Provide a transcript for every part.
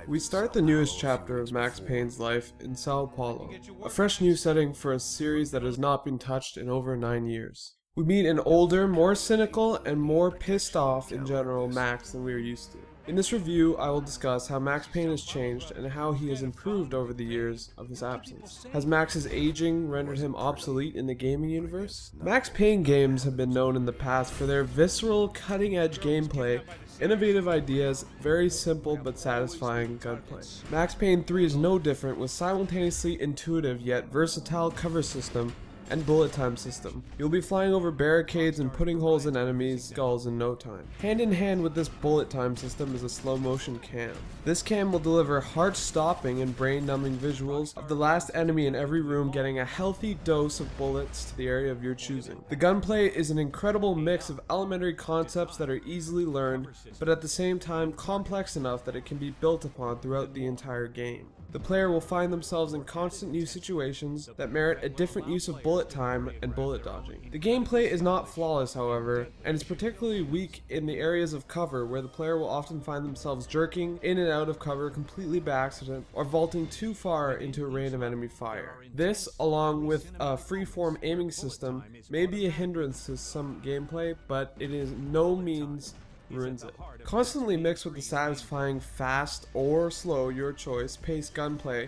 We start the newest chapter of Max Payne's life in Sao Paulo, a fresh new setting for a series that has not been touched in over 9 years. We meet an older, more cynical, and more pissed off in general Max than we are used to. In this review, I will discuss how Max Payne has changed and how he has improved over the years of his absence. Has Max's aging rendered him obsolete in the gaming universe? Max Payne games have been known in the past for their visceral, cutting-edge gameplay, innovative ideas, very simple but satisfying gunplay. Max Payne 3 is no different, with simultaneously intuitive yet versatile cover system and bullet time system. You'll be flying over barricades and putting holes in enemies' skulls in no time. Hand in hand with this bullet time system is a slow motion cam. This cam will deliver heart-stopping and brain-numbing visuals of the last enemy in every room getting a healthy dose of bullets to the area of your choosing. The gunplay is an incredible mix of elementary concepts that are easily learned, but at the same time complex enough that it can be built upon throughout the entire game. The player will find themselves in constant new situations that merit a different use of bullet time and bullet dodging. The gameplay is not flawless, however, and is particularly weak in the areas of cover where the player will often find themselves jerking in and out of cover completely by accident or vaulting too far into a range of enemy fire. This, along with a free-form aiming system, may be a hindrance to some gameplay, but it is no means ruins it. Constantly mixed with the satisfying fast or slow, your choice, paced gunplay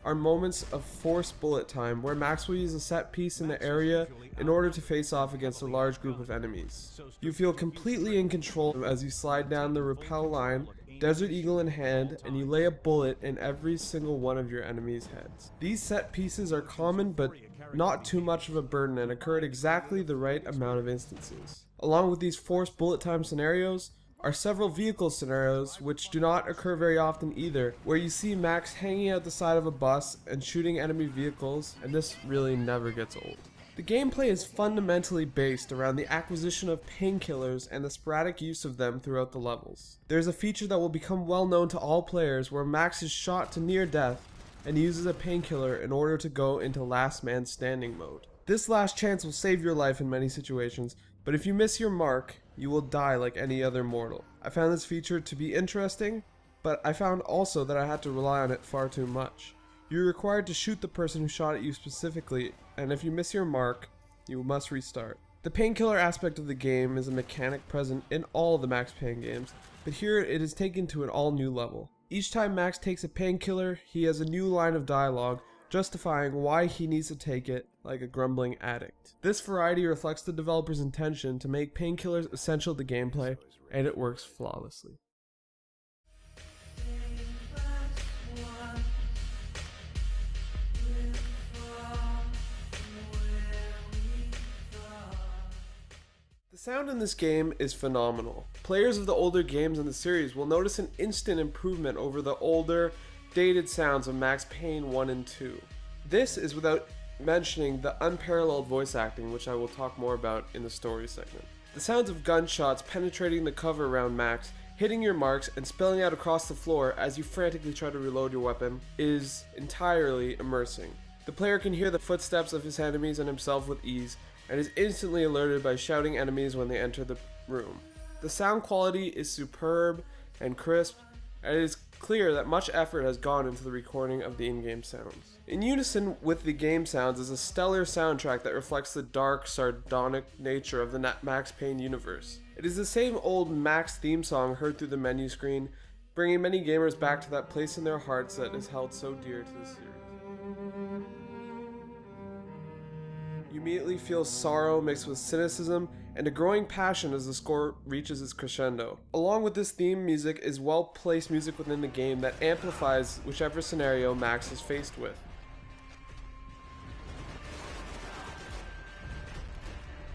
are moments of forced bullet time where Max will use a set piece in the area in order to face off against a large group of enemies. You feel completely in control as you slide down the rappel line, Desert Eagle in hand, and you lay a bullet in every single one of your enemies' heads. These set pieces are common but not too much of a burden and occur at exactly the right amount of instances. Along with these forced bullet time scenarios are several vehicle scenarios which do not occur very often either, where you see Max hanging out the side of a bus and shooting enemy vehicles, and this really never gets old. The gameplay is fundamentally based around the acquisition of painkillers and the sporadic use of them throughout the levels. There's a feature that will become well known to all players where Max is shot to near death and uses a painkiller in order to go into last man standing mode. This last chance will save your life in many situations, but if you miss your mark, you will die like any other mortal. I found this feature to be interesting, but I found also that I had to rely on it far too much. You're required to shoot the person who shot at you specifically, and if you miss your mark, you must restart. The painkiller aspect of the game is a mechanic present in all of the Max Payne games, but here it is taken to an all-new level. Each time Max takes a painkiller, he has a new line of dialogue justifying why he needs to take it, like a grumbling addict. This variety reflects the developer's intention to make painkillers essential to gameplay, and it works flawlessly. The sound in this game is phenomenal. Players of the older games in the series will notice an instant improvement over the older, dated sounds of Max Payne 1 and 2. This is without mentioning the unparalleled voice acting, which I will talk more about in the story segment. The sounds of gunshots penetrating the cover around Max, hitting your marks, and spilling out across the floor as you frantically try to reload your weapon is entirely immersing. The player can hear the footsteps of his enemies and himself with ease, and is instantly alerted by shouting enemies when they enter the room. The sound quality is superb and crisp, and it is clear that much effort has gone into the recording of the in-game sounds. In unison with the game sounds is a stellar soundtrack that reflects the dark, sardonic nature of the Max Payne universe. It is the same old Max theme song heard through the menu screen, bringing many gamers back to that place in their hearts that is held so dear to the series. You immediately feel sorrow mixed with cynicism and a growing passion as the score reaches its crescendo. Along with this theme music is well-placed music within the game that amplifies whichever scenario Max is faced with.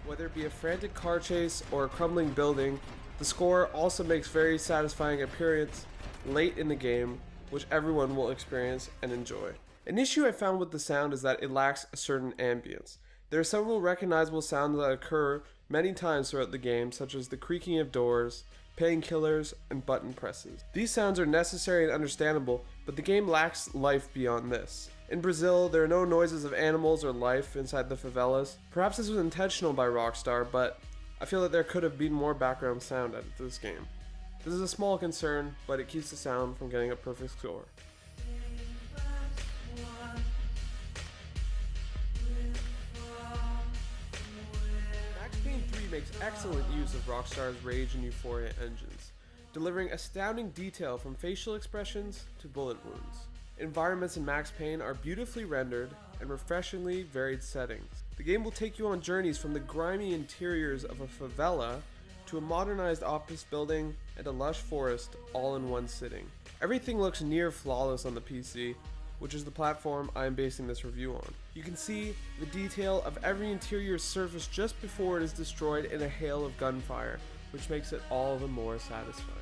Whether it be a frantic car chase or a crumbling building, the score also makes very satisfying appearance late in the game, which everyone will experience and enjoy. An issue I found with the sound is that it lacks a certain ambience. There are several recognizable sounds that occur many times throughout the game, such as the creaking of doors, painkillers, and button presses. These sounds are necessary and understandable, but the game lacks life beyond this. In Brazil, there are no noises of animals or life inside the favelas. Perhaps this was intentional by Rockstar, but I feel that there could have been more background sound added to this game. This is a small concern, but it keeps the sound from getting a perfect score. Max Payne 3 makes excellent use of Rockstar's Rage and Euphoria engines, delivering astounding detail from facial expressions to bullet wounds. Environments in Max Payne are beautifully rendered and refreshingly varied settings. The game will take you on journeys from the grimy interiors of a favela to a modernized office building and a lush forest all in one sitting. Everything looks near flawless on the PC, which is the platform I am basing this review on. You can see the detail of every interior surface just before it is destroyed in a hail of gunfire, which makes it all the more satisfying.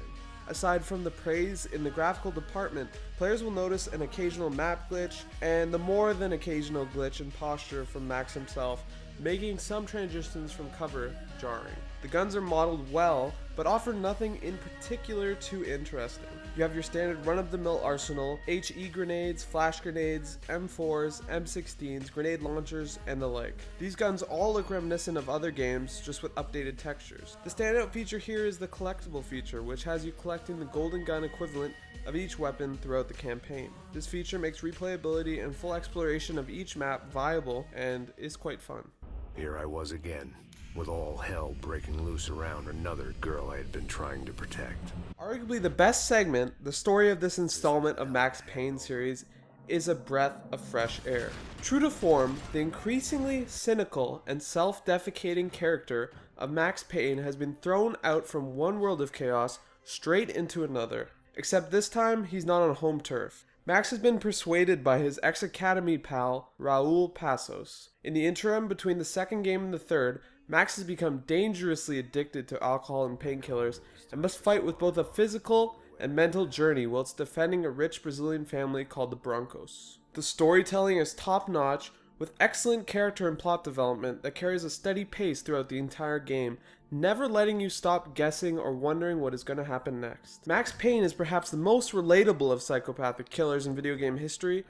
Aside from the praise in the graphical department, players will notice an occasional map glitch and the more than occasional glitch in posture from Max himself, making some transitions from cover jarring. The guns are modeled well, but offer nothing in particular too interesting. You have your standard run-of-the-mill arsenal, HE grenades, flash grenades, M4s, M16s, grenade launchers, and the like. These guns all look reminiscent of other games, just with updated textures. The standout feature here is the collectible feature, which has you collecting the golden gun equivalent of each weapon throughout the campaign. This feature makes replayability and full exploration of each map viable and is quite fun. Here I was again, with all hell breaking loose around another girl I had been trying to protect. Arguably the best segment, the story of this installment of Max Payne series, is a breath of fresh air. True to form, the increasingly cynical and self-defecating character of Max Payne has been thrown out from one world of chaos straight into another. Except this time, he's not on home turf. Max has been persuaded by his ex-academy pal, Raul Passos. In the interim between the second game and the third, Max has become dangerously addicted to alcohol and painkillers and must fight with both a physical and mental journey whilst defending a rich Brazilian family called the Brancos. The storytelling is top-notch, with excellent character and plot development that carries a steady pace throughout the entire game, never letting you stop guessing or wondering what is going to happen next. Max Payne is perhaps the most relatable of psychopathic killers in video game history,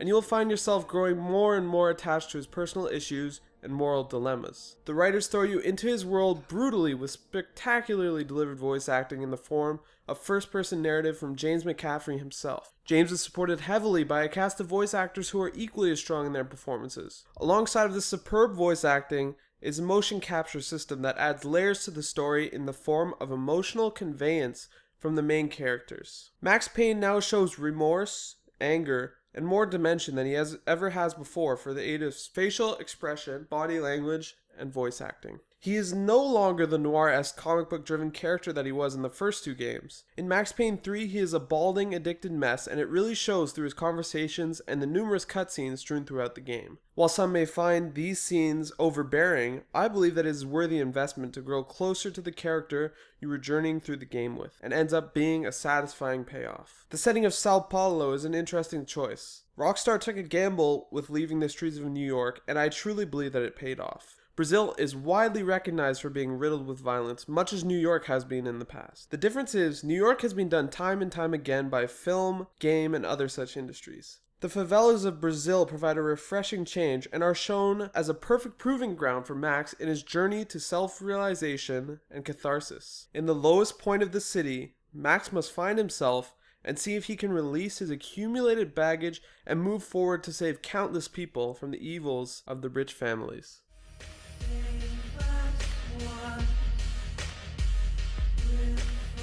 and you will find yourself growing more and more attached to his personal issues and moral dilemmas. The writers throw you into his world brutally with spectacularly delivered voice acting in the form of first-person narrative from James McCaffrey himself. James is supported heavily by a cast of voice actors who are equally as strong in their performances. Alongside of this superb voice acting is a motion capture system that adds layers to the story in the form of emotional conveyance from the main characters. Max Payne now shows remorse, anger, and more dimension than he ever has before for the aid of facial expression, body language, and voice acting. He is no longer the noir-esque comic book driven character that he was in the first two games. In Max Payne 3 he is a balding, addicted mess, and it really shows through his conversations and the numerous cutscenes strewn throughout the game. While some may find these scenes overbearing, I believe that it is worthy investment to grow closer to the character you were journeying through the game with, and ends up being a satisfying payoff. The setting of Sao Paulo is an interesting choice. Rockstar took a gamble with leaving the streets of New York, and I truly believe that it paid off. Brazil is widely recognized for being riddled with violence, much as New York has been in the past. The difference is, New York has been done time and time again by film, game, and other such industries. The favelas of Brazil provide a refreshing change and are shown as a perfect proving ground for Max in his journey to self-realization and catharsis. In the lowest point of the city, Max must find himself and see if he can release his accumulated baggage and move forward to save countless people from the evils of the rich families.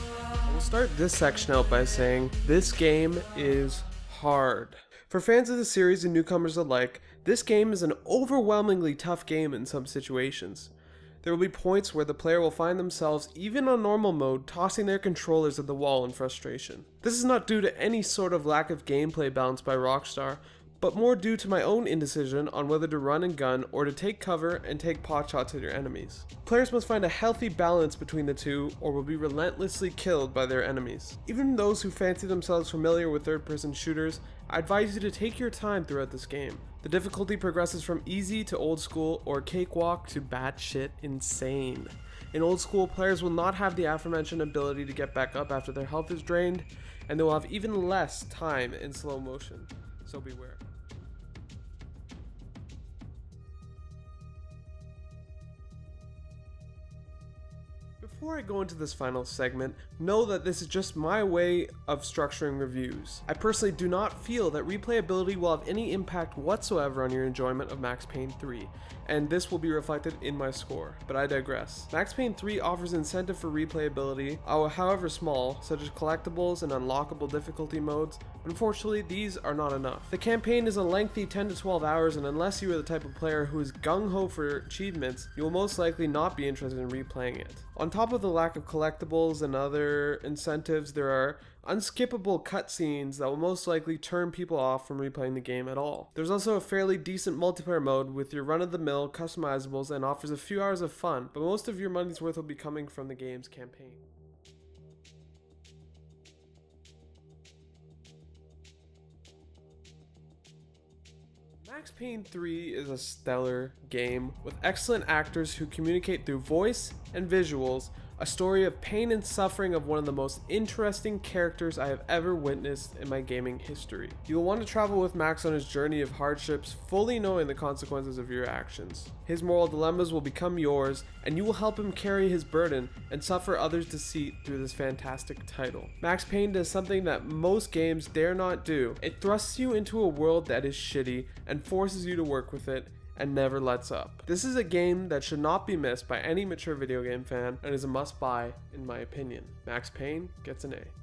I will start this section out by saying this game is hard. For fans of the series and newcomers alike, this game is an overwhelmingly tough game in some situations. There will be points where the player will find themselves, even on normal mode, tossing their controllers at the wall in frustration. This is not due to any sort of lack of gameplay balance by Rockstar, but more due to my own indecision on whether to run and gun or to take cover and take potshots at your enemies. Players must find a healthy balance between the two or will be relentlessly killed by their enemies. Even those who fancy themselves familiar with third-person shooters, I advise you to take your time throughout this game. The difficulty progresses from easy to old school or cakewalk to batshit insane. In old school, players will not have the aforementioned ability to get back up after their health is drained, and they will have even less time in slow motion, so beware. Before I go into this final segment, know that this is just my way of structuring reviews. I personally do not feel that replayability will have any impact whatsoever on your enjoyment of Max Payne 3, and this will be reflected in my score, but I digress. Max Payne 3 offers incentive for replayability, however small, such as collectibles and unlockable difficulty modes, but unfortunately these are not enough. The campaign is a lengthy 10 to 12 hours, and unless you are the type of player who is gung-ho for achievements, you will most likely not be interested in replaying it. On top of the lack of collectibles and other incentives, there are unskippable cutscenes that will most likely turn people off from replaying the game at all. There's also a fairly decent multiplayer mode with your run-of-the-mill customizables and offers a few hours of fun, but most of your money's worth will be coming from the game's campaign. Max Payne 3 is a stellar game with excellent actors who communicate through voice and visuals, a story of pain and suffering of one of the most interesting characters I have ever witnessed in my gaming history. You will want to travel with Max on his journey of hardships, fully knowing the consequences of your actions. His moral dilemmas will become yours, and you will help him carry his burden and suffer others' deceit through this fantastic title. Max Payne does something that most games dare not do. It thrusts you into a world that is shitty and forces you to work with it, and never lets up. This is a game that should not be missed by any mature video game fan and is a must buy in my opinion. Max Payne gets an A.